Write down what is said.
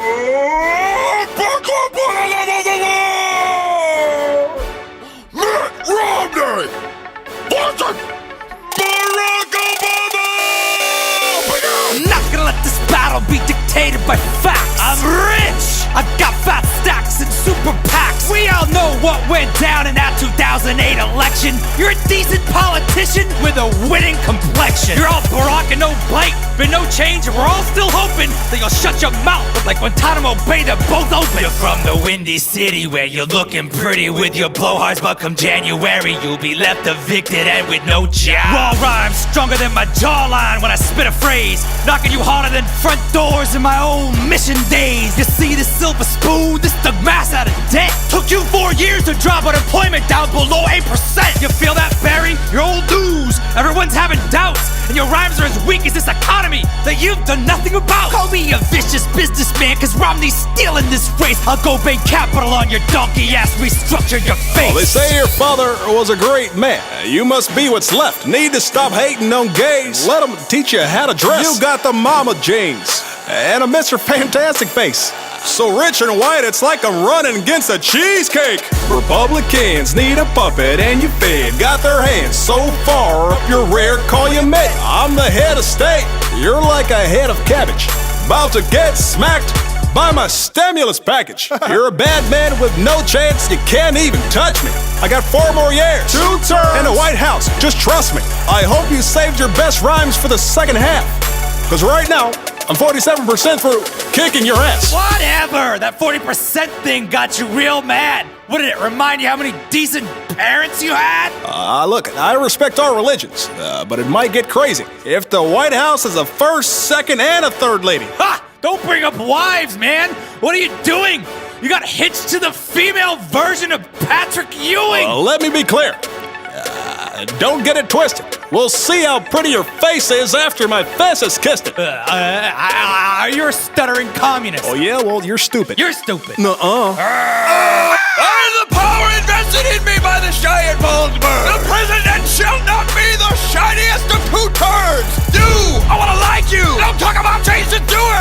Mitt Romney! Watson! Barack Obama! I'm not gonna let this battle be dictated by facts. I'm rich! I've got fat stacks and super PACs. We all know what went down in that 2008 election. You're a decent politician with a winning complexion. You're all Barack and no bite, but no change, and we're all still hoping that you'll shut your mouth like Guantanamo Bay, they're both open. You're from the Windy City where you're looking pretty with your blowhards, but come January you'll be left evicted and with no job. Raw rhymes stronger than my jawline when I spit a phrase, knocking you harder than front doors in my old mission days. You see this silver spoon, this dug mass out of debt. Took you 4 years to drop unemployment down below 8%. You feel that, Barry? You're old news. Everyone's having doubts, and your rhymes are as weak as this economy that you've done nothing about. Call me a vicious businessman, cause Romney's stealing this race. I'll go bank capital on your donkey ass, restructure your face. Well, they say your father was a great man. You must be what's left. Need to stop hating on gays. Let them teach you how to dress. You got the mama jeans and a Mr. Fantastic face. So rich and white, it's like I'm running against a cheesecake. Republicans need a puppet and you fed. Got their hands so far up your rear, call you mate. I'm the head of state. You're like a head of cabbage, about to get smacked by my stimulus package. You're a bad man with no chance, you can't even touch me. I got 4 more years, 2 terms, and the White House, just trust me. I hope you saved your best rhymes for the second half, cause right now, I'm 47% for kicking your ass. Whatever! That 40% thing got you real mad. What did it remind you how many decent parents you had? Look, I respect all religions, but it might get crazy if the White House is a first, second, and a third lady. Ha! Don't bring up wives, man! What are you doing? You got hitched to the female version of Patrick Ewing! Let me be clear. Don't get it twisted. We'll see how pretty your face is after my fist has kissed it. You're a stuttering communist. Oh yeah? Well, you're stupid. You're stupid. Nuh-uh. I am the power invested in me by the giant Volksberg. The president shall not be the shiniest of 2 turds. You! I wanna like you! Don't talk about Jason Stewart!